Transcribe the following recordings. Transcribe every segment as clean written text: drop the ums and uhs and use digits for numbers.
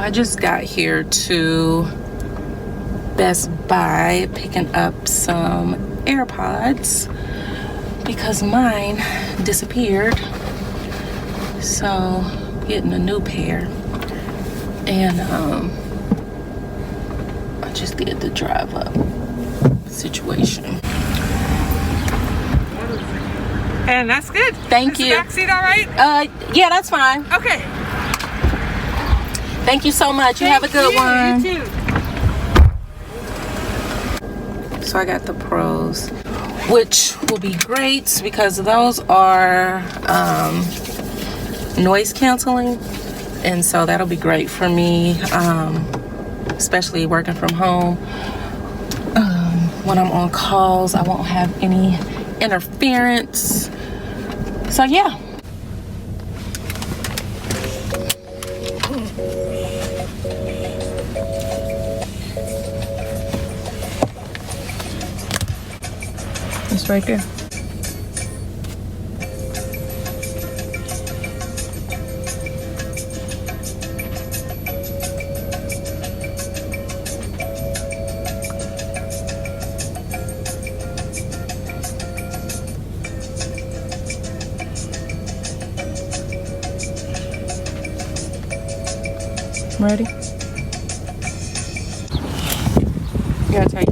I just got here to Best Buy picking up some AirPods because mine disappeared. So getting a new pair. And I just did the drive up situation. And that's good. Thank you. Is the back seat all right? Yeah, that's fine. Okay. Thank you so much. You have a good one. You too. So I got the Pros, which will be great because those are noise canceling, and so that'll be great for me, especially working from home. When I'm on calls, I won't have any interference. So yeah. It's right there. Ready? You gotta take.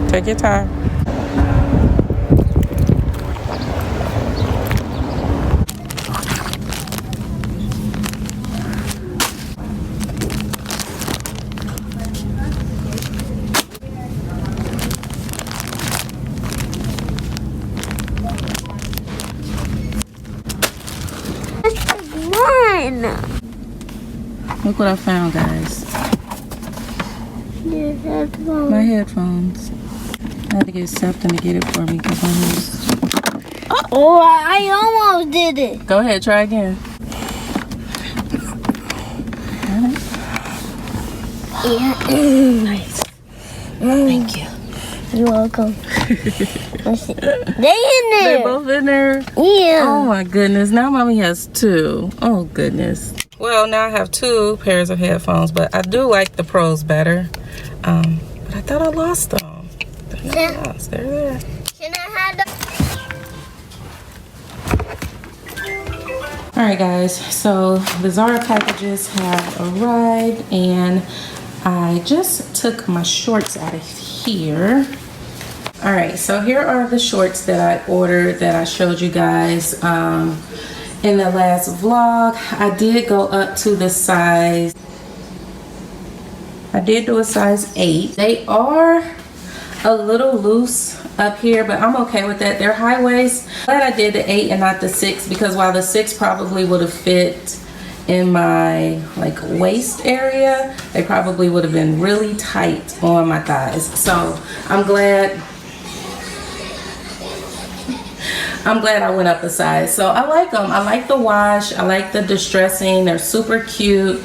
Take your time. Look what I found, guys. Your headphones. My headphones. I had to get Sefton to get it for me because I'm used. Oh, I almost did it. Go ahead, try again. Yeah. Nice. Thank you. You're welcome. Let's see. They in there. They're both in there? Yeah. Oh my goodness. Now mommy has two. Oh goodness. Well, now I have two pairs of headphones, but I do like the Pros better. But I thought I lost them. They're not lost. They're there. Can I have the... Alright guys, so the Zara packages have arrived and I just took my shorts out of here. Alright, so here are the shorts that I ordered that I showed you guys in the last vlog. I did go up to the size, I did do a size 8. They are a little loose up here, but I'm okay with that. They're high waist. Glad I did the 8 and not the 6, because while the 6 probably would have fit in my like waist area, they probably would have been really tight on my thighs. So I'm glad I went up a size. So I like them. I like the wash. I like the distressing. They're super cute.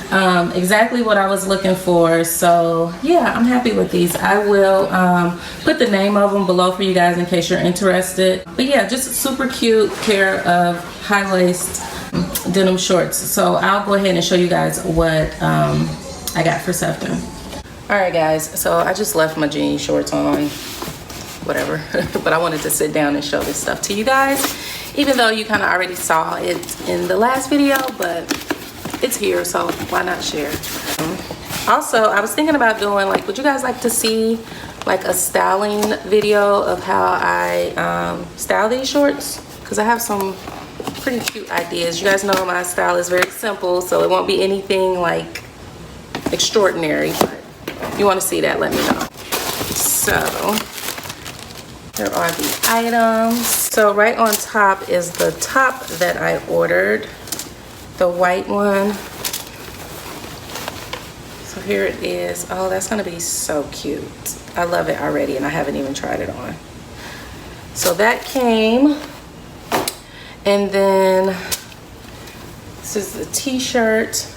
Exactly what I was looking for. So yeah, I'm happy with these. I will put the name of them below for you guys in case you're interested. But yeah, just a super cute pair of high-waist denim shorts. So I'll go ahead and show you guys what I got for Sefton. Alright guys, so I just left my jean shorts on, whatever. But I wanted to sit down and show this stuff to you guys, even though you kind of already saw it in the last video, but it's here, so why not share? Also, I was thinking about doing, like, would you guys like to see like a styling video of how I style these shorts? Because I have some pretty cute ideas. You guys know my style is very simple, so it won't be anything like extraordinary, but if you want to see that, let me know. So there are the items. So right on top is the top that I ordered, the white one. So here it is. Oh, that's gonna be so cute. I love it already and I haven't even tried it on. So that came, and then this is the t-shirt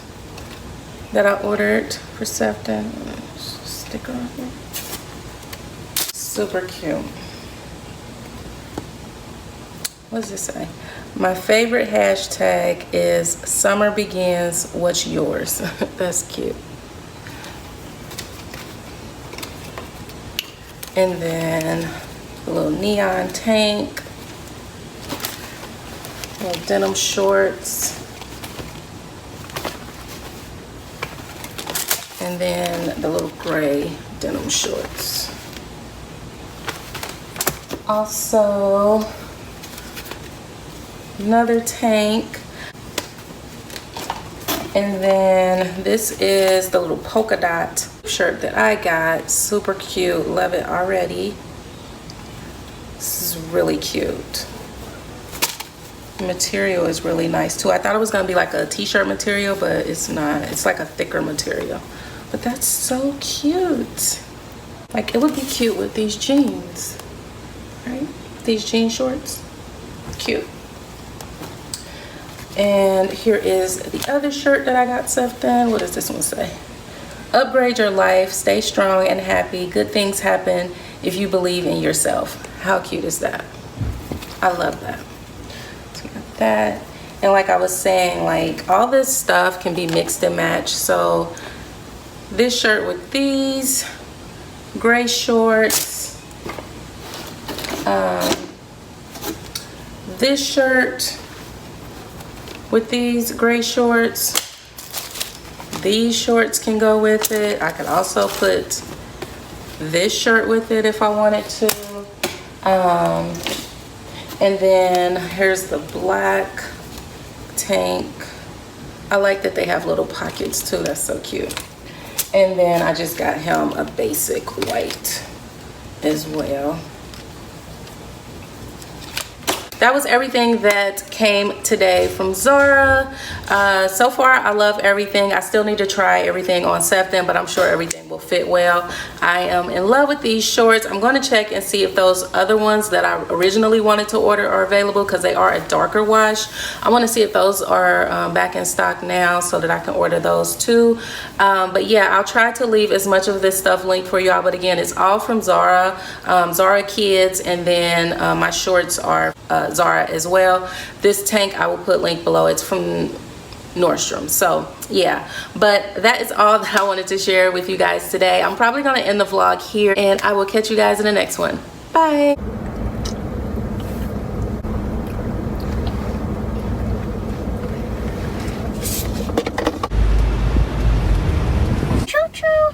that I ordered for Sefton. Sticker on here. Super cute. what does it say? My favorite hashtag is summer begins, what's yours? That's cute. And then a little neon tank, little denim shorts, and then the little gray denim shorts. Also, another tank. And then this is the little polka dot shirt that I got. Super cute, love it already. This is really cute. The material is really nice too. I thought it was gonna be like a t-shirt material, but it's not. It's like a thicker material. But that's so cute. Like, it would be cute with these jeans, right? These jean shorts, cute. And here is the other shirt that I got Sefton. What does this one say? Upgrade your life, stay strong and happy. Good things happen if you believe in yourself. How cute is that? I love that. So we got that. And like I was saying, like, all this stuff can be mixed and matched. So this shirt with these gray shorts, this shirt with these gray shorts, these shorts can go with it. I could also put this shirt with it if I wanted to. And then here's the black tank. I like that they have little pockets too. That's so cute. And then I just got him a basic white as well. That was everything that came today from Zara. So far, I love everything. I still need to try everything on Sefton, but I'm sure everything will fit well. I am in love with these shorts. I'm going to check and see if those other ones that I originally wanted to order are available, because they are a darker wash. I want to see if those are back in stock now so that I can order those too. But yeah, I'll try to leave as much of this stuff linked for y'all. But again, it's all from Zara, Zara Kids, and then my shorts are Zara as well. This tank I will put link below. It's from Nordstrom. So yeah, but that is all that I wanted to share with you guys today. I'm probably going to end the vlog here, and I will catch you guys in the next one. Bye. Choo choo.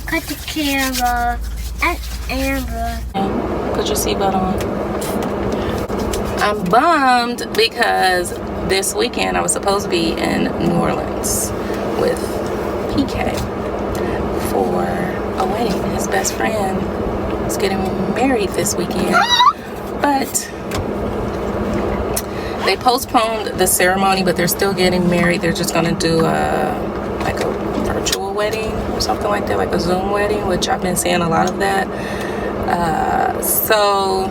Cut the camera and Amber. Put your seatbelt on. I'm bummed because this weekend I was supposed to be in New Orleans with PK for a wedding. His best friend is getting married this weekend, but they postponed the ceremony, but they're still getting married. They're just gonna do like a virtual wedding or something like that, like a Zoom wedding, which I've been seeing a lot of that. So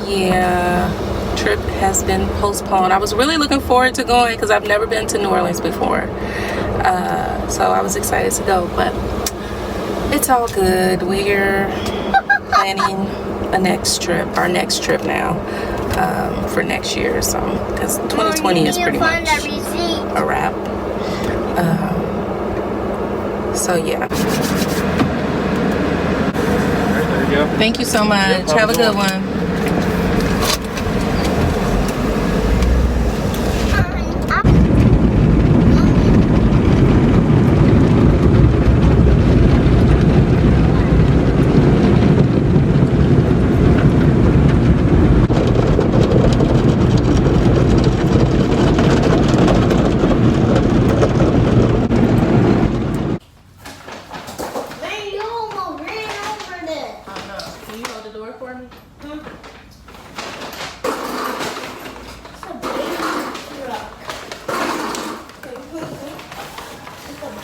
yeah, trip has been postponed. I was really looking forward to going because I've never been to New Orleans before, so I was excited to go, but it's all good. We're planning our next trip now, for next year, so because 2020 is pretty much a wrap. So yeah. Thank you so much. Have a good one.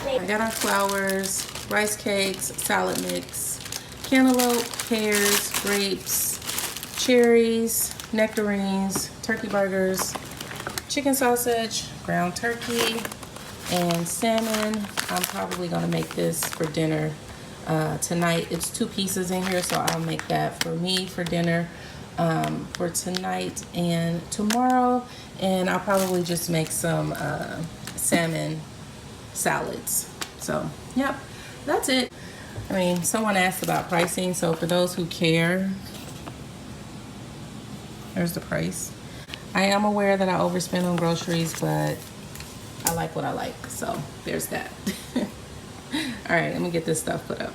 I got our flowers, rice cakes, salad mix, cantaloupe, pears, grapes, cherries, nectarines, turkey burgers, chicken sausage, ground turkey, and salmon. I'm probably gonna make this for dinner tonight. It's 2 pieces in here, so I'll make that for me for dinner. for tonight and tomorrow, and I'll probably just make some salmon salads. So yep, that's it. I mean, someone asked about pricing, so for those who care, there's the price. I am aware that I overspend on groceries, but I like what I like, so there's that. All right, let me get this stuff put up.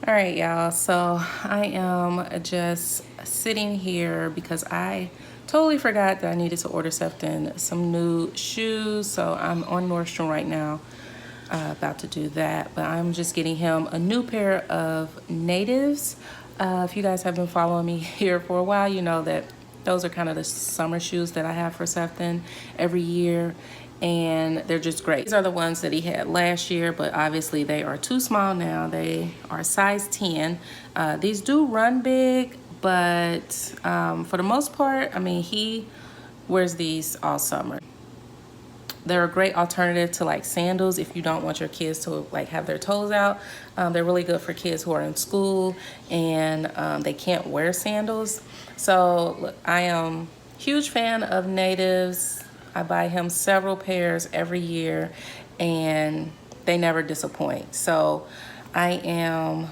All right, y'all, so I am just sitting here because I totally forgot that I needed to order Sefton some new shoes. So I'm on Nordstrom right now, about to do that, but I'm just getting him a new pair of natives. If you guys have been following me here for a while, you know that those are kind of the summer shoes that I have for Sefton every year, and they're just great. These are the ones that he had last year, but obviously they are too small now. They are size 10. These do run big, but for the most part, I mean, he wears these all summer. They're a great alternative to like sandals if you don't want your kids to like have their toes out. They're really good for kids who are in school and they can't wear sandals. So look, I am a huge fan of natives. I buy him several pairs every year and they never disappoint. So I am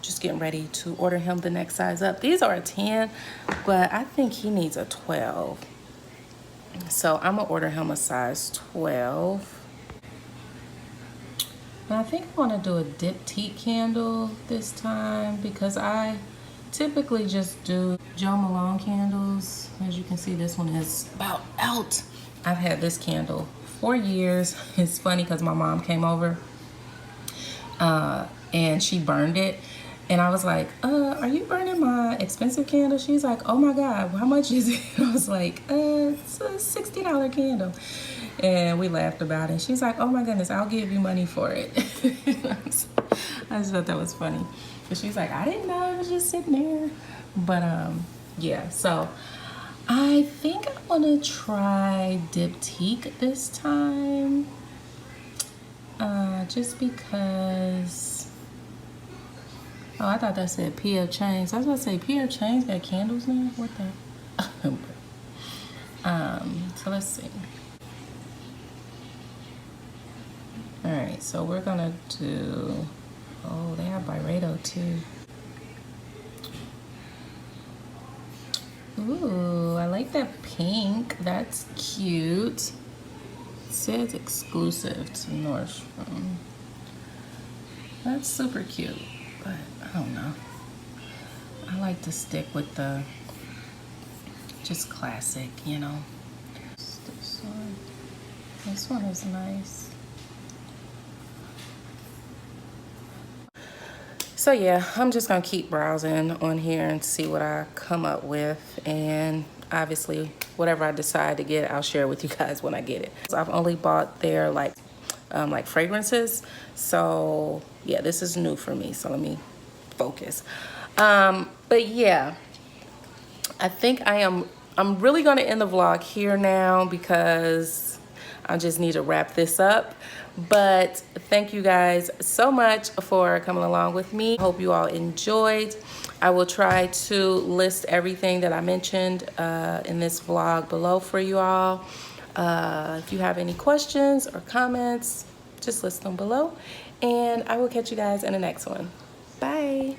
just getting ready to order him the next size up. These are a 10, but I think he needs a 12. So I'm gonna order him a size 12. And I think I wanna do a diptyque candle this time because I typically just do Jo Malone candles. As you can see, this one is about out. I've had this candle for years. It's funny because my mom came over and she burned it. And I was like, are you burning my expensive candle? She's like, oh my God, how much is it? I was like, it's a $60 candle. And we laughed about it. She's like, oh my goodness, I'll give you money for it. I just thought that was funny. But she's like, I didn't know, it was just sitting there. But yeah, so I think I want to try diptyque this time. Just because, oh, I thought that said P.F. Chang's. I was about to say, P.F. Chang's got candles now? What the? So let's see. All right, so we're gonna do, oh, they have Byredo too. Ooh, I like that pink. That's cute. It says exclusive to Nordstrom. That's super cute, but I don't know. I like to stick with the just classic, you know. This one. This one is nice. So yeah, I'm just gonna keep browsing on here and see what I come up with, and obviously whatever I decide to get, I'll share with you guys when I get it. So I've only bought their like fragrances, so yeah, this is new for me, so let me focus. But yeah, I think I'm really gonna end the vlog here now because I just need to wrap this up. But thank you guys so much for coming along with me. Hope you all enjoyed. I will try to list everything that I mentioned in this vlog below for you all. If you have any questions or comments, just list them below, and I will catch you guys in the next one. Bye.